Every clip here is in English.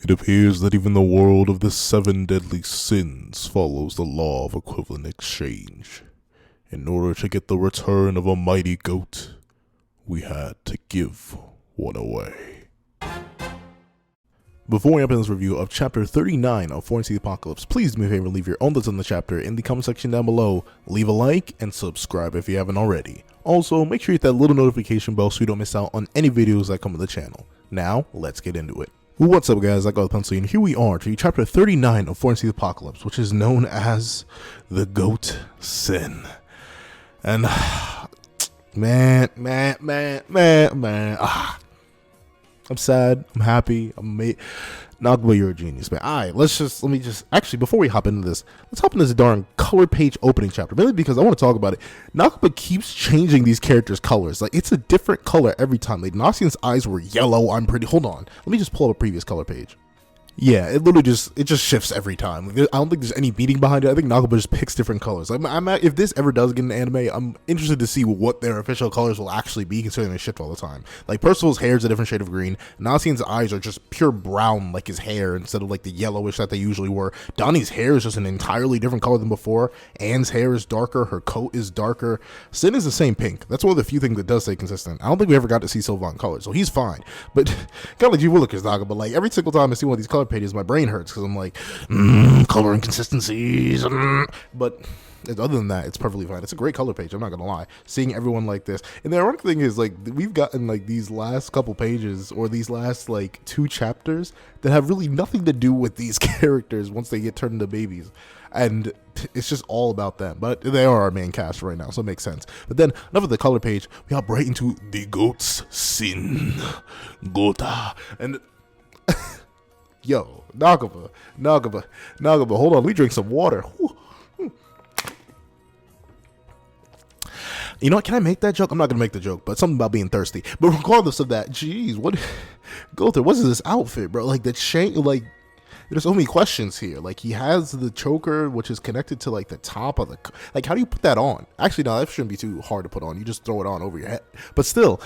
It appears that even the world of the seven deadly sins follows the law of equivalent exchange. In order to get the return of a mighty goat, we had to give one away. Before we open this review of chapter 39 of Foreign Sea Apocalypse, please do me a favor and leave your own thoughts on the chapter in the comment section down below. Leave a like and subscribe if you haven't already. Also, make sure you hit that little notification bell so you don't miss out on any videos that come to the channel. Now, let's get into it. What's up, guys? I got the pencil, and here we are to chapter 39 of Foreign Sea Apocalypse, which is known as the Goat Sin. And man, I'm sad, I'm happy, Nagba, you're a genius, man. Alright, actually, before we hop into this, let's hop into this darn color page opening chapter, mainly because I want to talk about it. Nagba keeps changing these characters' colors. Like, it's a different color every time. Like, Naxian's eyes were yellow, hold on. Let me just pull up a previous color page. Yeah, it literally just shifts every time. Like, I don't think there's any beating behind it. I think Nagaba just picks different colors. If this ever does get an anime, I'm interested to see what their official colors will actually be, considering they shift all the time. Like, Percival's hair is a different shade of green. Nassian's eyes are just pure brown, like his hair, instead of like the yellowish that they usually were. Donnie's hair is just an entirely different color than before. Anne's hair is darker. Her coat is darker. Sin is the same pink. That's one of the few things that does stay consistent. I don't think we ever got to see Sylvan colors, so he's fine. But kind of like you will look at Nagaba, like every single time I see one of these color pages, my brain hurts because I'm like, color inconsistencies. But other than that, it's perfectly fine. It's a great color page, I'm not gonna lie. Seeing everyone like this. And the ironic thing is, like, we've gotten like these last couple pages or these last like 2 chapters that have really nothing to do with these characters once they get turned into babies. And it's just all about them. But they are our main cast right now, so it makes sense. But then, enough of the color page, we hop right into the Goat's Sin. Gowther. And yo, Nagaba, hold on, let me drink some water. You know what, can I make that joke? I'm not gonna make the joke, but something about being thirsty. But regardless of that, jeez, Gowther, what is this outfit, bro? Like, the chain, like, there's so many questions here. Like, he has the choker, which is connected to like the top of the, like, how do you put that on? Actually, no, that shouldn't be too hard to put on. You just throw it on over your head. But still,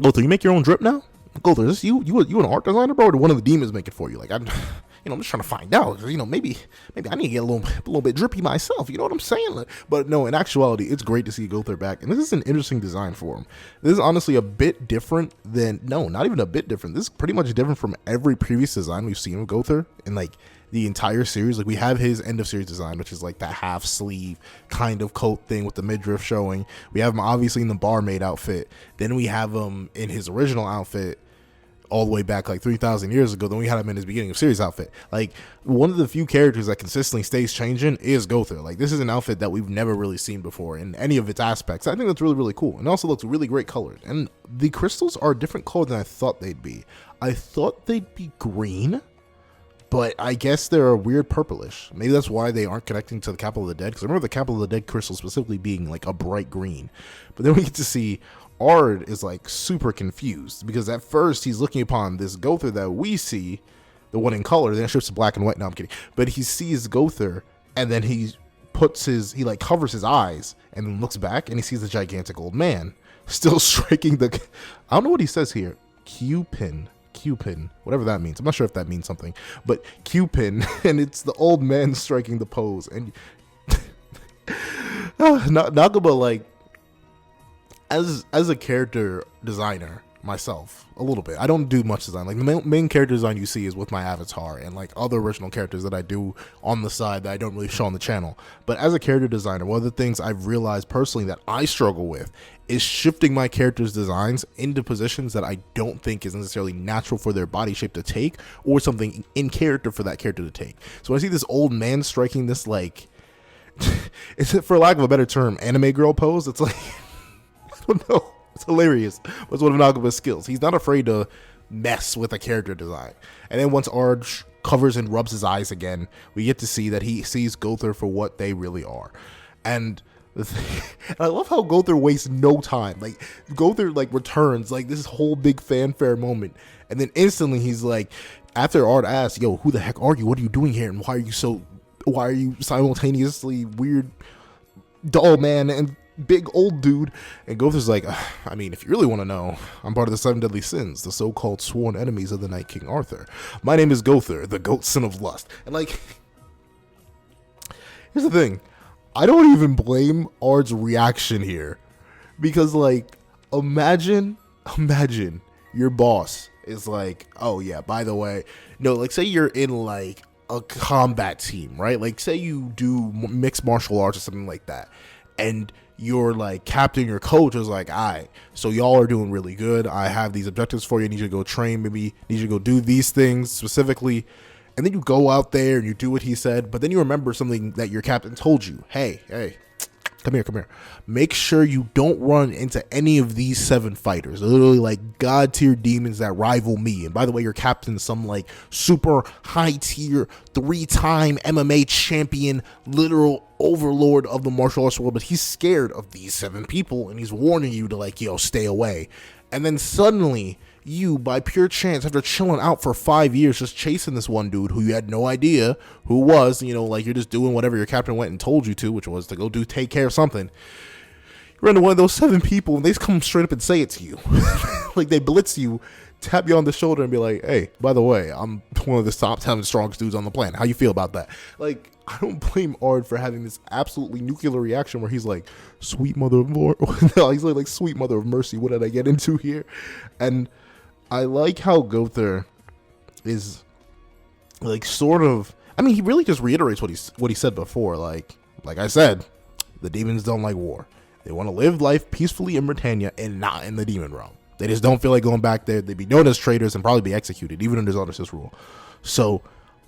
Gowther, you make your own drip now? Gowther, is this you an art designer, bro, or did one of the demons make it for you? Like, I'm just trying to find out. Maybe I need to get a little bit drippy myself. You know what I'm saying? Like, but no, in actuality, it's great to see Gowther back, and this is an interesting design for him. This is honestly a bit different than, no, not even a bit different. This is pretty much different from every previous design we've seen of Gowther in like the entire series. Like, we have his end of series design, which is like that half sleeve kind of coat thing with the midriff showing. We have him obviously in the barmaid outfit. Then we have him in his original outfit all the way back like 3,000 years ago. Then we had him in his beginning of series outfit. Like, one of the few characters that consistently stays changing is Gowther. Like, this is an outfit that we've never really seen before in any of its aspects. I think that's really, really cool. And also looks really great colored. And the crystals are a different color than I thought they'd be. I thought they'd be green, but I guess they're a weird purplish. Maybe that's why they aren't connecting to the Capital of the Dead, because I remember the Capital of the Dead crystal specifically being like a bright green. But then we get to see Ard is like super confused, because at first he's looking upon this Gowther that we see, the one in color, then it shifts to black and white. No, I'm kidding. But he sees Gowther, and then he like covers his eyes and then looks back, and he sees the gigantic old man still striking the, I don't know what he says here, Q-pin, whatever that means. I'm not sure if that means something, but Q-pin, and it's the old man striking the pose. And Nagaba, like, as a character designer myself, a little bit, I don't do much design. Like, the main character design you see is with my avatar and like other original characters that I do on the side that I don't really show on the channel. But as a character designer, one of the things I've realized personally that I struggle with is shifting my characters' designs into positions that I don't think is necessarily natural for their body shape to take, or something in character for that character to take. So when I see this old man striking this, like, it's, for lack of a better term, anime girl pose, it's like, I don't know, it's hilarious. It's one of Nagaba's skills. He's not afraid to mess with a character design. And then once Arj covers and rubs his eyes again, we get to see that he sees Gowther for what they really are. And I love how Gowther wastes no time. Like, Gowther like returns like this whole big fanfare moment, and then instantly he's like, after Ard asks, yo, who the heck are you? What are you doing here? And why are you simultaneously weird doll man? And big old dude. And Gowther's like, I mean, if you really want to know, I'm part of the 7 deadly sins, the so-called sworn enemies of the Night King Arthur. My name is Gowther, the goat son of lust. And like, here's the thing. I don't even blame Ard's reaction here. Because like, imagine your boss is like, oh yeah, by the way, no, like say you're in like a combat team, right? Like say you do mixed martial arts or something like that, and your like captain, your coach is like, all right, so y'all are doing really good. I have these objectives for you. I need you to go train, maybe need you to go do these things specifically. And then you go out there and you do what he said, but then you remember something that your captain told you. Hey, come here. Make sure you don't run into any of these 7 fighters. Literally like god tier demons that rival me. And by the way, your captain's some like super high tier 3-time MMA champion, literal overlord of the martial arts world. But he's scared of these 7 people and he's warning you to like, yo, stay away. And then suddenly you, by pure chance, after chilling out for 5 years, just chasing this one dude who you had no idea who was, you know, like you're just doing whatever your captain went and told you to, which was to go take care of something. You run into one of those 7 people and they just come straight up and say it to you. Like they blitz you, tap you on the shoulder and be like, hey, by the way, I'm one of the top 10 strongest dudes on the planet. How you feel about that? Like, I don't blame Ard for having this absolutely nuclear reaction where he's like, sweet mother of Lord. No, he's like, sweet mother of mercy. What did I get into here? And I like how Gowther is like sort of, I mean, he really just reiterates what he said before. Like I said, the demons don't like war. They want to live life peacefully in Britannia and not in the demon realm. They just don't feel like going back there. They'd be known as traitors and probably be executed, even under Zardo's rule. So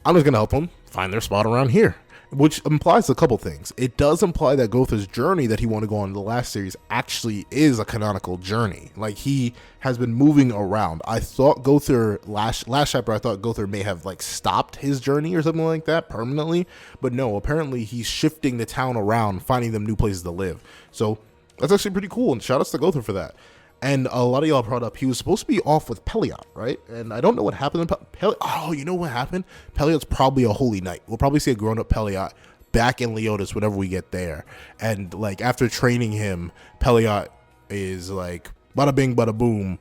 I'm just going to help them find their spot around here, which implies a couple things. It does imply that Gowther's journey that he wanted to go on in the last series actually is a canonical journey. Like he has been moving around. I thought Gowther last chapter, I thought Gowther may have like stopped his journey or something like that permanently, but no, apparently he's shifting the town around, finding them new places to live. So that's actually pretty cool, and shout outs to Gowther for that. And a lot of y'all brought up he was supposed to be off with Peliot, right? And I don't know what happened. Oh, you know what happened? Peliot's probably a holy knight. We'll probably see a grown-up Peliot back in Leotis whenever we get there. And like after training him, Peliot is like bada bing, bada boom,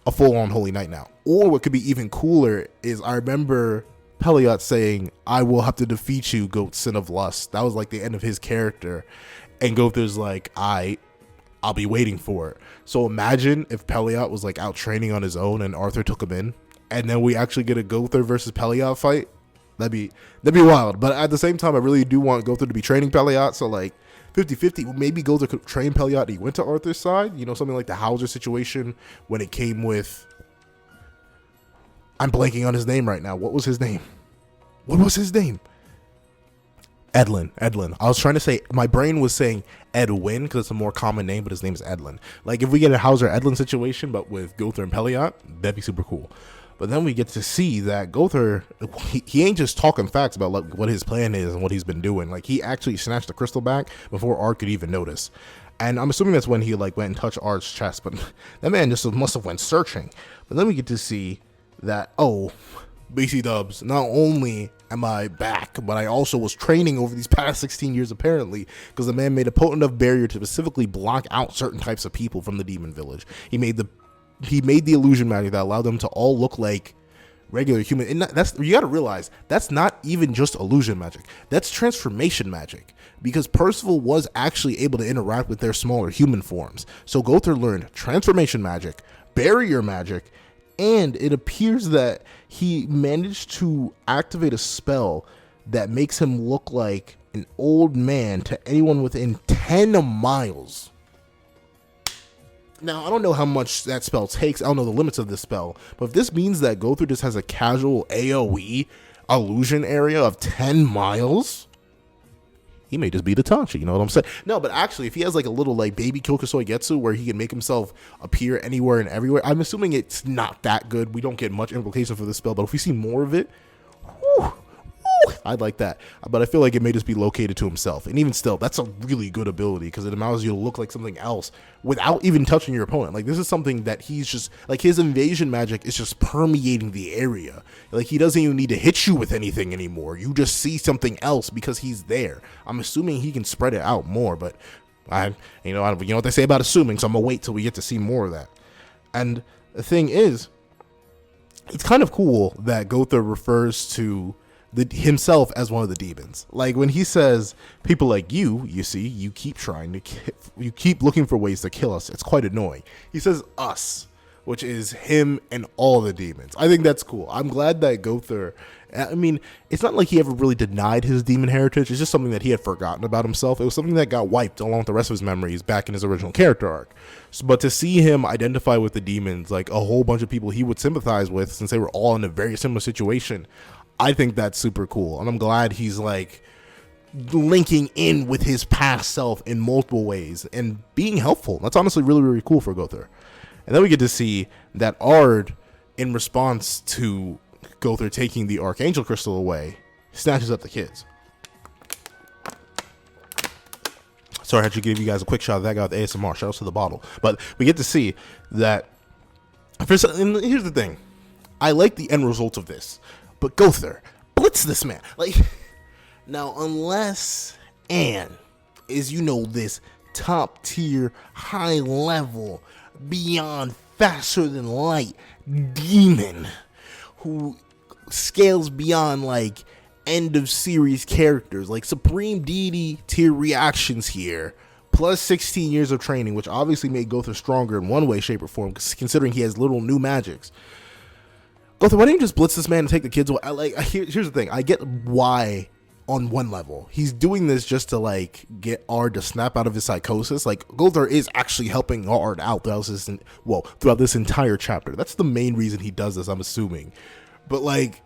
a full-on holy knight now. Or what could be even cooler is I remember Peliot saying, "I will have to defeat you, goat son of lust." That was like the end of his character. And Gowther's like, I'll be waiting for it. So imagine if Peliot was like out training on his own and Arthur took him in, and then we actually get a Gowther versus Peliot fight. That'd be wild. But at the same time, I really do want Gowther to be training Peliot. So like 50-50, maybe Gowther could train Peliot and he went to Arthur's side. You know, something like the Hauser situation when it came with, I'm blanking on his name right now. What was his name? Edlin. I was trying to say, my brain was saying Edwin because it's a more common name, but his name is Edlin. Like if we get a Hauser Edlin situation, but with Gowther and Peliot, that'd be super cool. But then we get to see that Gowther, he ain't just talking facts about like what his plan is and what he's been doing. Like he actually snatched the crystal back before Ard could even notice. And I'm assuming that's when he like went and touched Ard's chest, but that man just must have went searching. But then we get to see that, oh, BC Dubs, not only am I back, but I also was training over these past 16 years apparently, because the man made a potent enough barrier to specifically block out certain types of people from the demon village. He made the illusion magic that allowed them to all look like regular human. And that's, you got to realize, that's not even just illusion magic. That's transformation magic, because Percival was actually able to interact with their smaller human forms. So Gowther learned transformation magic, barrier magic, and it appears that he managed to activate a spell that makes him look like an old man to anyone within 10 miles. Now, I don't know how much that spell takes. I don't know the limits of this spell. But if this means that Gowther just has a casual AoE illusion area of 10 miles, he may just be the Tanchi, you know what I'm saying? No, but actually, if he has like a little like baby Kyokusoi Getsu where he can make himself appear anywhere and everywhere, I'm assuming it's not that good. We don't get much implication for this spell, but if we see more of it, whew, I'd like that. But I feel like it may just be located to himself. And even still, that's a really good ability because it allows you to look like something else without even touching your opponent. Like this is something that he's just like, his invasion magic is just permeating the area. Like he doesn't even need to hit you with anything anymore. You just see something else because he's there. I'm assuming he can spread it out more, but You know what they say about assuming, so I'm gonna wait till we get to see more of that. And the thing is, it's kind of cool that Gowther refers to himself as one of the demons. Like when he says, people like you see, you keep you keep looking for ways to kill us. It's quite annoying. He says us, which is him and all the demons. I think that's cool. I'm glad that Gowther, I mean, it's not like he ever really denied his demon heritage. It's just something that he had forgotten about himself. It was something that got wiped along with the rest of his memories back in his original character arc. But to see him identify with the demons, like a whole bunch of people he would sympathize with since they were all in a very similar situation, I think that's super cool. And I'm glad he's like linking in with his past self in multiple ways and being helpful. That's honestly really, really cool for Gowther. And then we get to see that Ard, in response to Gowther taking the Archangel Crystal away, snatches up the kids. Sorry, I had to give you guys a quick shot of that guy with ASMR. Shout out to the bottle. But we get to see that. And here's the thing. I like the end result of this. But Gowther, blitz this man. Like, now, unless Anne is, this top tier, high level, beyond faster than light demon who scales beyond like end of series characters, like supreme deity tier reactions here, plus 16 years of training, which obviously made Gowther stronger in one way, shape, or form, considering he has little new magics. Gowther, why don't you just blitz this man and take the kids away? Here's the thing. I get why on one level. He's doing this just to like get Ard to snap out of his psychosis. Like Gowther is actually helping Ard out throughout this entire chapter. That's the main reason he does this, I'm assuming. But like,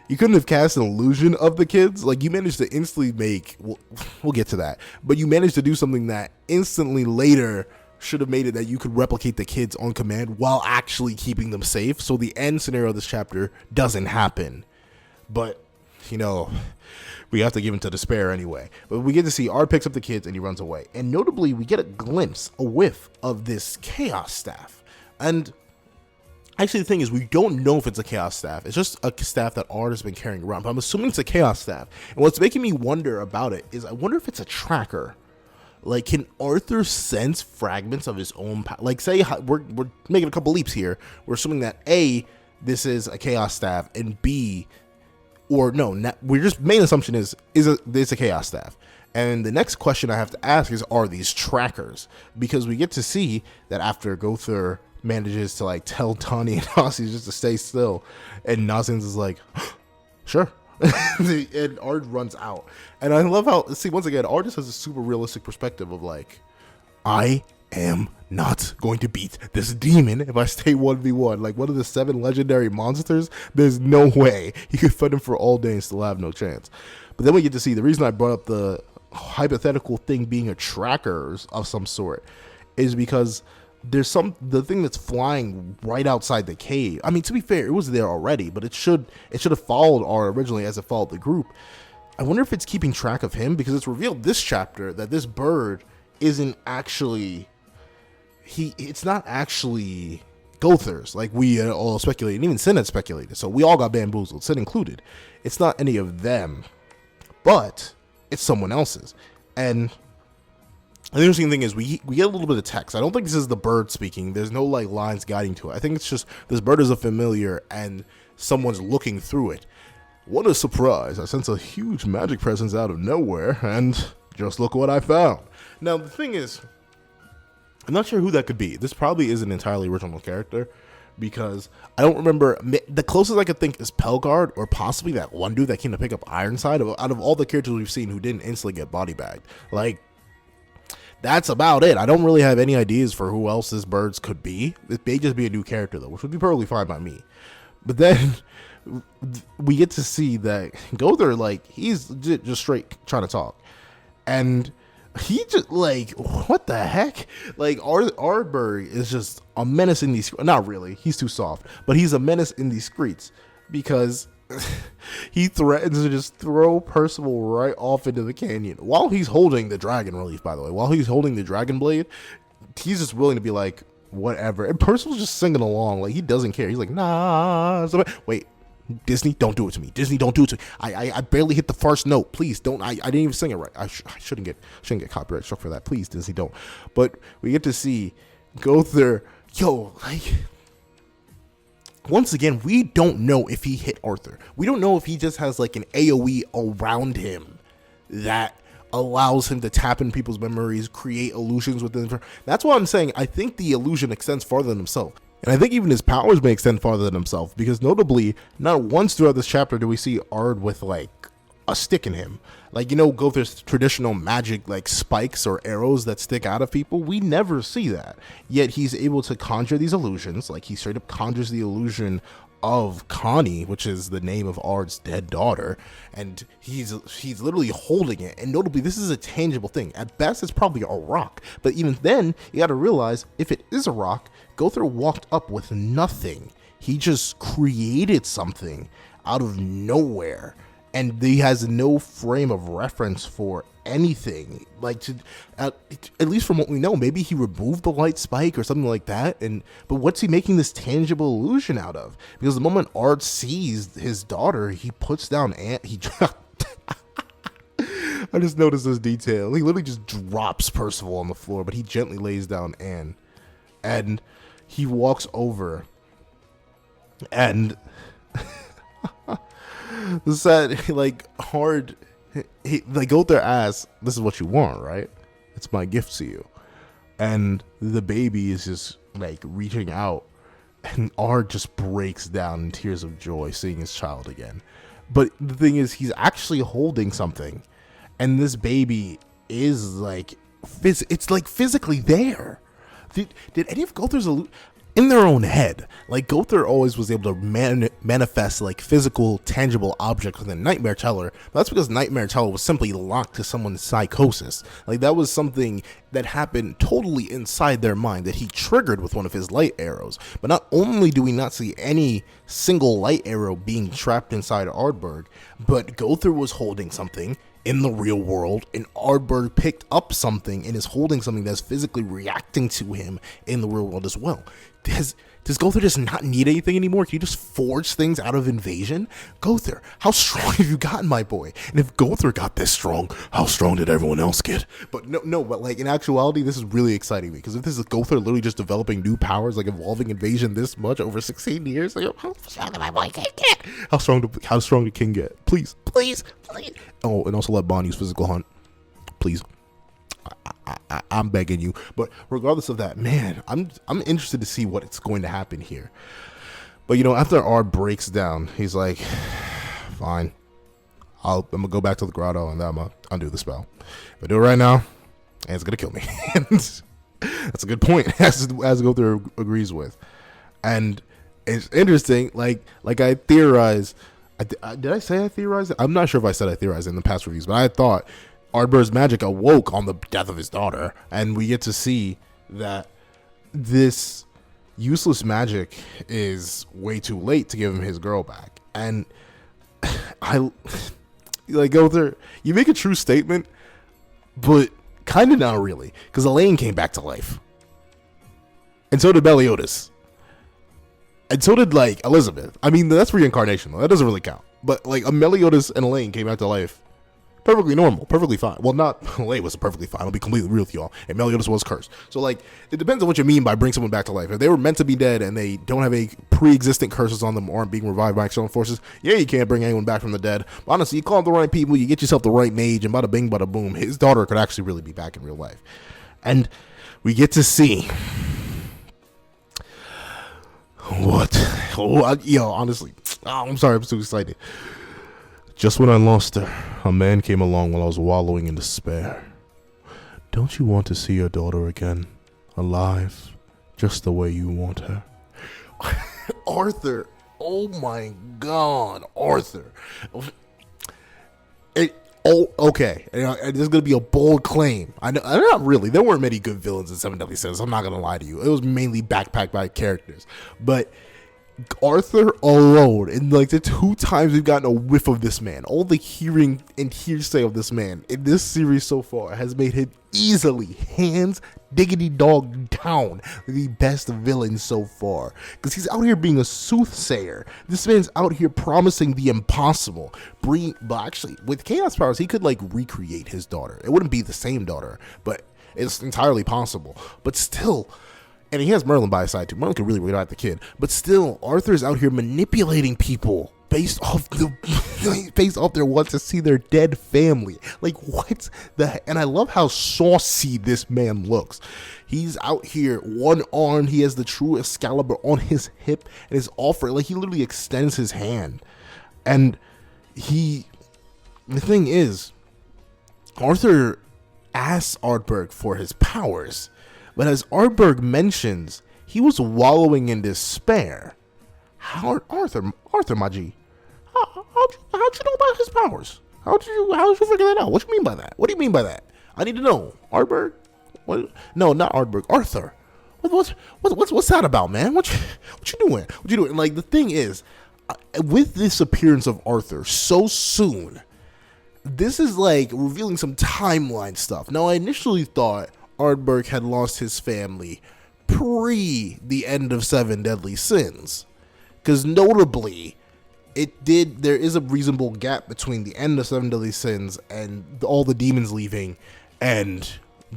you couldn't have cast an illusion of the kids. Like you managed to instantly make, we'll get to that, but you managed to do something that instantly later should have made it that you could replicate the kids on command while actually keeping them safe. So the end scenario of this chapter doesn't happen. But, we have to give him to despair anyway. But we get to see Ard picks up the kids and he runs away. And notably, we get a whiff of this Chaos Staff. And actually, the thing is, we don't know if it's a Chaos Staff. It's just a staff that Ard has been carrying around. But I'm assuming it's a Chaos Staff. And what's making me wonder about it is I wonder if it's a tracker. Like, can Arthur sense fragments of his own power? Like, say we're making a couple leaps here. We're assuming that A, this is a Chaos Staff, and B, or no, we're just main assumption is it's a Chaos Staff. And the next question I have to ask is, are these trackers? Because we get to see that after Gowther manages to like tell Tawny and Nossi just to stay still, and Nossins is like, sure. And Ard runs out. And I love how, once again, Ard just has a super realistic perspective of like, I am not going to beat this demon if I stay 1v1. Like one of the 7 legendary monsters, there's no way he could fight him for all day and still have no chance. But then we get to see the reason I brought up the hypothetical thing being a tracker of some sort is because there's the thing that's flying right outside the cave. I mean, to be fair, it was there already, but it should have followed Ard originally as it followed the group. I wonder if it's keeping track of him, because it's revealed this chapter that this bird isn't actually it's not actually Gowther's, like we all speculated, and even Sin had speculated. So we all got bamboozled, Sin included. It's not any of them, but it's someone else's. And the interesting thing is we get a little bit of text. I don't think this is the bird speaking. There's no like lines guiding to it. I think it's just this bird is a familiar and someone's looking through it. What a surprise. I sense a huge magic presence out of nowhere, and just look what I found. Now, the thing is, I'm not sure who that could be. This probably is an entirely original character, because I don't remember. The closest I could think is Pelgard, or possibly that one dude that came to pick up Ironside. Out of all the characters we've seen who didn't instantly get body bagged, like, that's about it. I don't really have any ideas for who else this birds could be. It may just be a new character, though, which would be perfectly fine by me. But then we get to see that Gowther, like, he's just straight trying to talk. And he just, like, what the heck? Like, Ardberg is just a menace in these... Not really. He's too soft. But he's a menace in these streets because he threatens to just throw Percival right off into the canyon while he's holding the dragon relief, by the way. While he's holding the dragon blade, he's just willing to be like, whatever. And Percival's just singing along. Like, he doesn't care. He's like, nah. Wait, Disney, don't do it to me. Disney, don't do it to me. I barely hit the first note. Please don't. I didn't even sing it right. I shouldn't get copyright struck for that. Please, Disney, don't. But we get to see Gowther. Yo, like, once again, we don't know if he hit Arthur. We don't know if he just has like an AoE around him that allows him to tap in people's memories, create illusions within. That's why I'm saying I think the illusion extends farther than himself. And I think even his powers may extend farther than himself, because notably, not once throughout this chapter do we see Ard with like a stick in him. Like, you know, Gowther's traditional magic, like spikes or arrows that stick out of people. We never see that. Yet he's able to conjure these illusions. Like, he straight up conjures the illusion of Connie, which is the name of Ard's dead daughter, and he's literally holding it. And notably, this is a tangible thing. At best, it's probably a rock, but even then, you got to realize if it is a rock, Gowther walked up with nothing. He just created something out of nowhere, and he has no frame of reference for anything. Like, to at least from what we know, maybe he removed the light spike or something like that. But what's he making this tangible illusion out of? Because the moment Ard sees his daughter, he puts down I just noticed this detail. He literally just drops Percival on the floor, but he gently lays down Anne, and he walks over and said, like, hard. Like, Gowther asks, "This is what you want, right? It's my gift to you." And the baby is just like reaching out, and Ard just breaks down in tears of joy seeing his child again. But the thing is, he's actually holding something, and this baby is like, it's like physically there. Did any of Gowther's in their own head, like, Gowther always was able to manifest like physical, tangible objects within Nightmare Teller, but that's because Nightmare Teller was simply locked to someone's psychosis. Like, that was something that happened totally inside their mind that he triggered with one of his light arrows. But not only do we not see any single light arrow being trapped inside Ardberg, but Gowther was holding something in the real world, and Ardberg picked up something and is holding something that's physically reacting to him in the real world as well. Does Gowther just not need anything anymore? Can you just forge things out of invasion? Gowther, how strong have you gotten, my boy? And if Gowther got this strong, how strong did everyone else get? But but like, in actuality, this is really exciting me, because if this is Gowther literally just developing new powers, like evolving invasion this much over 16 years, like, how strong did my boy King get? How strong did King get? Please. Oh, and also let Bond use physical hunt, please. I'm begging you. But regardless of that, man, I'm interested to see what's going to happen here. But, you know, after Ard breaks down, he's like, fine, I'm gonna go back to the grotto and I'm gonna undo the spell. If I do it right now, and it's gonna kill me. That's a good point, as Gowther agrees with. And it's interesting, like I theorized. Did I say I theorized? I'm not sure if I said I theorized in the past reviews, but I thought Ardberg's magic awoke on the death of his daughter, and we get to see that this useless magic is way too late to give him his girl back. And I like, Gowther, you make a true statement, but kind of not really, because Elaine came back to life, and so did Meliodas, and so did, like, Elizabeth. I mean, that's reincarnation, though. That doesn't really count. But, like, Meliodas and Elaine came back to life perfectly normal, perfectly fine. Well, not Elaine was perfectly fine. I'll be completely real with y'all. And Meliodas was cursed. So, like, it depends on what you mean by bring someone back to life. If they were meant to be dead and they don't have any pre-existing curses on them or aren't being revived by external forces, yeah, you can't bring anyone back from the dead. But honestly, you call the right people, you get yourself the right mage, and bada bing, bada boom, his daughter could actually really be back in real life. And we get to see what? Honestly, I'm sorry, I'm so excited. Just when I lost her, a man came along while I was wallowing in despair. Don't you want to see your daughter again, alive, just the way you want her? Arthur, oh my God, Arthur. Okay, this is going to be a bold claim. I know, not really. There weren't many good villains in Seven Deadly Sins. I'm not going to lie to you. It was mainly backpacked by characters. But Arthur alone, in like the 2 times we've gotten a whiff of this man, all the hearing and hearsay of this man in this series so far has made him easily, hands diggity dog down the best villain so far, because he's out here being a soothsayer. This man's out here promising the impossible. But actually, with chaos powers, he could like recreate his daughter. It wouldn't be the same daughter, but it's entirely possible. But still, and he has Merlin by his side too. Merlin can really out the kid, but still, Arthur's out here manipulating people based off their want to see their dead family. Like, what the heck? And I love how saucy this man looks. He's out here one armed. He has the true Excalibur on his hip and his offer. Like, he literally extends his hand. And the thing is, Arthur asks Ardberg for his powers, but as Ardberg mentions, he was wallowing in despair. Arthur, my G, how'd you know about his powers? How'd you figure that out? What do you mean by that? What do you mean by that? I need to know. Ardberg? What? No, not Ardberg. Arthur. What's that about, man? What you doing? What you doing? Like, the thing is, with this appearance of Arthur so soon, this is like revealing some timeline stuff. Now, I initially thought Ardberg had lost his family pre the end of Seven Deadly Sins, because notably, there is a reasonable gap between the end of Seven Deadly Sins and all the demons leaving, and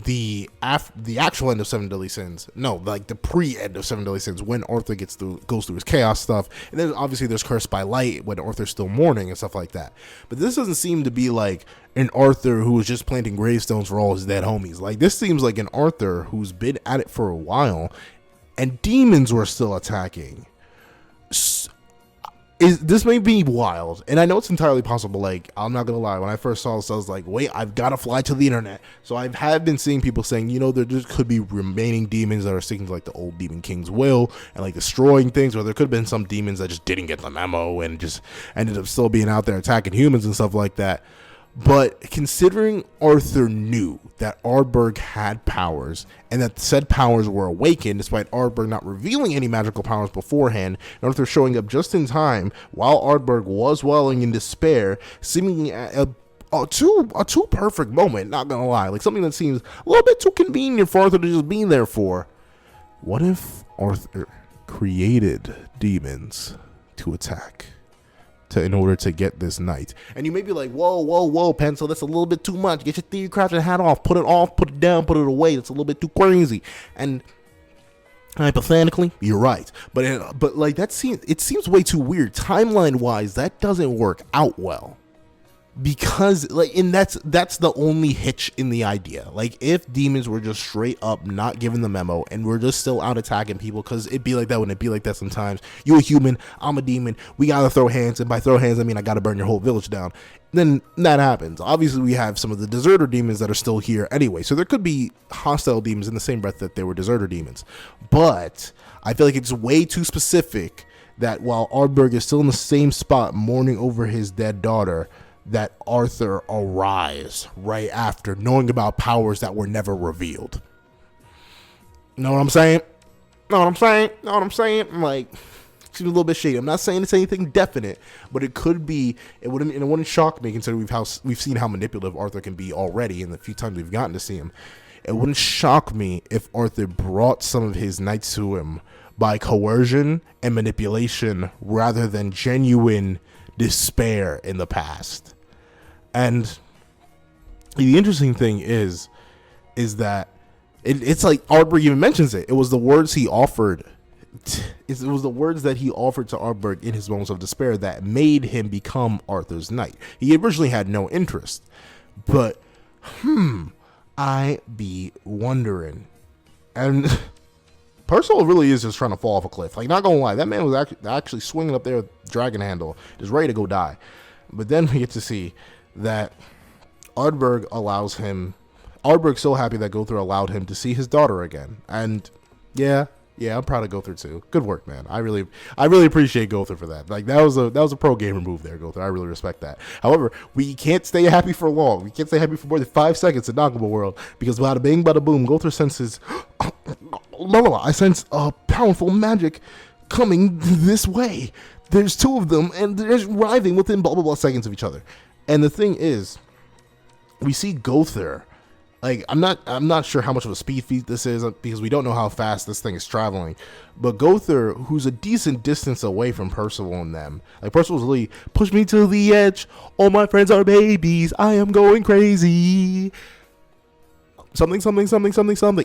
the actual end of Seven Deadly Sins. No, like the pre-end of Seven Deadly Sins, when Arthur goes through his chaos stuff, and then obviously there's Cursed by Light when Arthur's still mourning and stuff like that. But this doesn't seem to be like an Arthur who was just planting gravestones for all his dead homies. Like, this seems like an Arthur who's been at it for a while, and demons were still attacking. This may be wild, and I know it's entirely possible. Like, I'm not gonna lie, when I first saw this, I was like, wait, I've got to fly to the internet. So I have been seeing people saying, there just could be remaining demons that are sticking to like the old Demon King's will and like destroying things, or there could have been some demons that just didn't get the memo and just ended up still being out there attacking humans and stuff like that. But considering Arthur knew that Ardberg had powers and that said powers were awakened despite Ardberg not revealing any magical powers beforehand, and Arthur showing up just in time while Ardberg was welling in despair, seemingly a too perfect moment, not gonna lie, like something that seems a little bit too convenient for Arthur to just be there for. What if Arthur created demons to attack in order to get this knight? And you may be like, whoa, Pencil, that's a little bit too much. Get your theory crafted hat off, put it down, put it away. That's a little bit too crazy. And hypothetically, you're right, but like it seems way too weird. Timeline wise, that doesn't work out well. Because that's the only hitch in the idea. Like, if demons were just straight up not giving the memo and we're just still out attacking people, because it'd be like that when it be like that sometimes. You a human, I'm a demon, we gotta throw hands, and by throw hands I mean I gotta burn your whole village down. Then that happens. Obviously we have some of the deserter demons that are still here anyway, so there could be hostile demons in the same breath that they were deserter demons. But I feel like it's way too specific that while Ardberg is still in the same spot mourning over his dead daughter, that Arthur arrives right after, knowing about powers that were never revealed. Know what I'm saying? Like, it's a little bit shady. I'm not saying it's anything definite, but it could be. It wouldn't shock me, considering we've seen how manipulative Arthur can be already in the few times we've gotten to see him. It wouldn't shock me if Arthur brought some of his knights to him by coercion and manipulation rather than genuine despair in the past. And the interesting thing is that it's like Ardberg even mentions it. It was the words he offered. It was the words that he offered to Ardberg in his moments of despair that made him become Arthur's knight. He originally had no interest, but I be wondering. And Percival really is just trying to fall off a cliff. Like, not gonna lie, that man was actually swinging up there with dragon handle, just ready to go die. But then we get to see that Ardberg's so happy that Gowther allowed him to see his daughter again. And yeah, I'm proud of Gowther too. Good work, man. I really appreciate Gowther for that. Like, that was a pro gamer move there, Gowther. I really respect that. However, we can't stay happy for long. We can't stay happy for more than 5 seconds in Nagama World, because bada bing, bada boom, Gowther senses I sense a powerful magic coming this way. There's 2 of them, and they're arriving within blah blah blah seconds of each other. And the thing is, we see Gowther Like, I'm not sure how much of a speed feat this is because we don't know how fast this thing is traveling. But Gowther, who's a decent distance away from Percival and them, like Percival's really push me to the edge. All my friends are babies. I am going crazy. Something.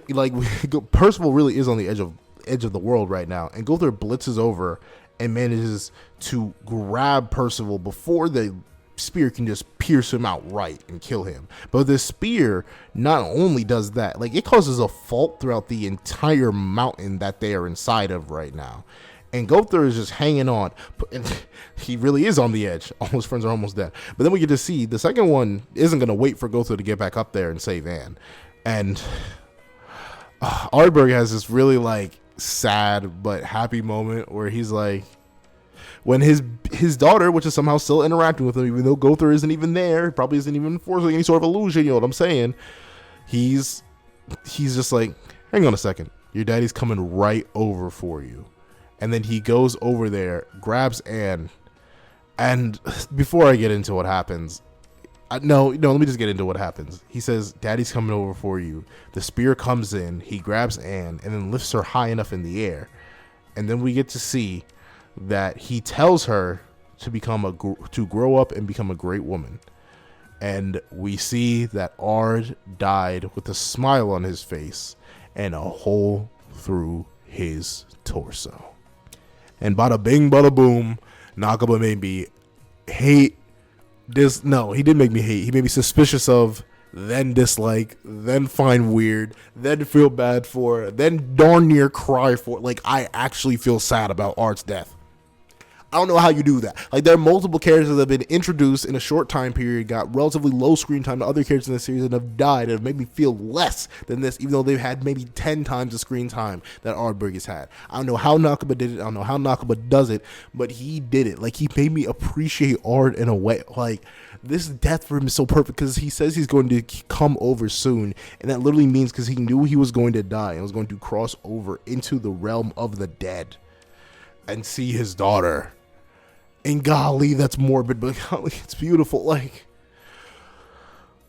Like Percival really is on the edge of the world right now, and Gowther blitzes over and manages to grab Percival before the spear can just pierce him outright and kill him. But this spear not only does that, like it causes a fault throughout the entire mountain that they are inside of right now. And Gowther is just hanging on. And he really is on the edge. All his friends are almost dead. But then we get to see the second one isn't going to wait for Gowther to get back up there and save Anne. And Ardberg has this really like sad but happy moment where he's like, when his daughter, which is somehow still interacting with him, even though Gowther isn't even there, probably isn't even enforcing any sort of illusion, you know what I'm saying? He's just like, hang on a second, your daddy's coming right over for you. And then he goes over there, grabs Anne, and before I get into what happens, no, let me just get into what happens. He says, daddy's coming over for you. The spear comes in, he grabs Anne, and then lifts her high enough in the air. And then we get to see that he tells her to grow up and become a great woman. And we see that Ard died with a smile on his face and a hole through his torso. And bada bing, bada boom, Nakaba made me hate this. No, he didn't make me hate. He made me suspicious of, then dislike, then find weird, then feel bad for, then darn near cry for. Like, I actually feel sad about Ard's death. I don't know how you do that. Like, there are multiple characters that have been introduced in a short time period, got relatively low screen time to other characters in the series, and have died, and have made me feel less than this, even though they've had maybe 10 times the screen time that Ardberg has had. I don't know how Nakaba did it. I don't know how Nakaba does it, but he did it. Like, he made me appreciate Ard in a way. Like, this death for him is so perfect because he says he's going to come over soon, and that literally means because he knew he was going to die and was going to cross over into the realm of the dead and see his daughter. And golly, that's morbid, but golly, it's beautiful. Like,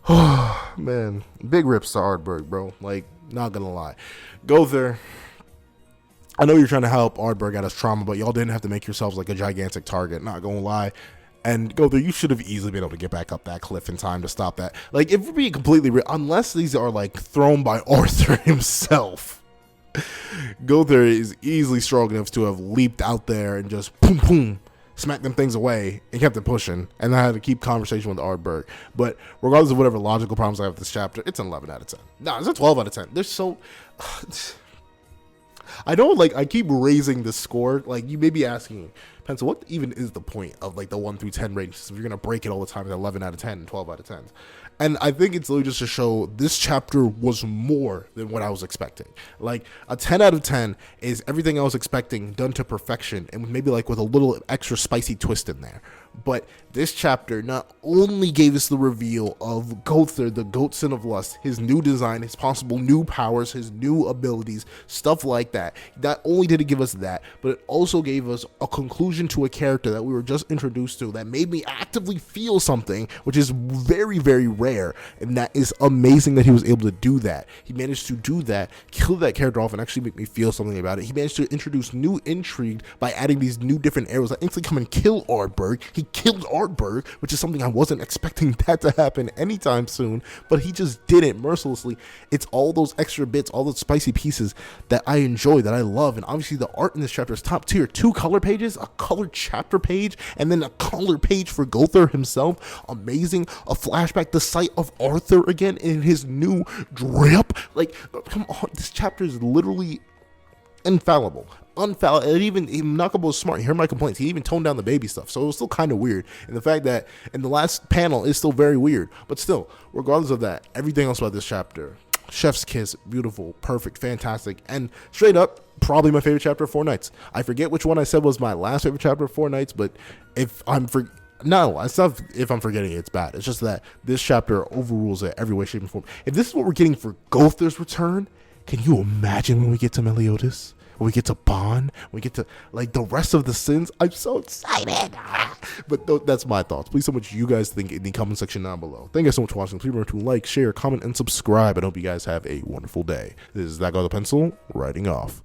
oh man, big rips to Ardberg, bro. Like, not gonna lie. Gowther, I know you're trying to help Ardberg out of trauma, but y'all didn't have to make yourselves like a gigantic target, not gonna lie. And Gowther, you should have easily been able to get back up that cliff in time to stop that. Like, if we're being completely real, unless these are like thrown by Arthur himself, Gowther is easily strong enough to have leaped out there and just boom, boom, smacked them things away and kept it pushing. And I had to keep conversation with Ardberg. But regardless of whatever logical problems I have with this chapter, it's an 11 out of 10. No, it's a 12 out of 10. There's so... I know, like, I keep raising the score. Like, you may be asking, Pencil, what even is the point of, like, the 1 through 10 range? If you're going to break it all the time at 11 out of 10 and 12 out of 10. And I think it's literally just to show this chapter was more than what I was expecting. Like, a 10 out of 10 is everything I was expecting done to perfection, and maybe, like, with a little extra spicy twist in there. But this chapter not only gave us the reveal of Gowther, the Goatson of Lust, his new design, his possible new powers, his new abilities, stuff like that. Not only did it give us that, but it also gave us a conclusion to a character that we were just introduced to that made me actively feel something, which is very, very rare. And that is amazing that he was able to do that. He managed to do that, kill that character off, and actually make me feel something about it. He managed to introduce new intrigue by adding these new different arrows that instantly come and kill Ardberg. He killed Ardberg, which is something I wasn't expecting that to happen anytime soon, but he just did it mercilessly. It's all those extra bits, all those spicy pieces that I enjoy, that I love, and obviously the art in this chapter is top tier. 2 color pages, a colored chapter page, and then a color page for Gowther himself. Amazing. A flashback, the sight of Arthur again in his new drip. Like, come on, this chapter is literally infallible. And even Nakaba was smart. He heard my complaints. He even toned down the baby stuff. So it was still kind of weird. And the fact that in the last panel is still very weird. But still, regardless of that, everything else about this chapter, chef's kiss, beautiful, perfect, fantastic, and straight up, probably my favorite chapter of Four Nights. I forget which one I said was my last favorite chapter of Four Nights, but if I'm if I'm forgetting it, it's bad. It's just that this chapter overrules it every way, shape, and form. If this is what we're getting for Gowther's return, can you imagine when we get to Meliodas? we get to bond, we get to like the rest of the sins. I'm so excited. But that's my thoughts. Please, so much you guys think in the comment section down below. Thank you guys so much for watching. Please remember to like, share, comment, and subscribe. I hope you guys have a wonderful day. This is That Guy with a Pencil, writing off.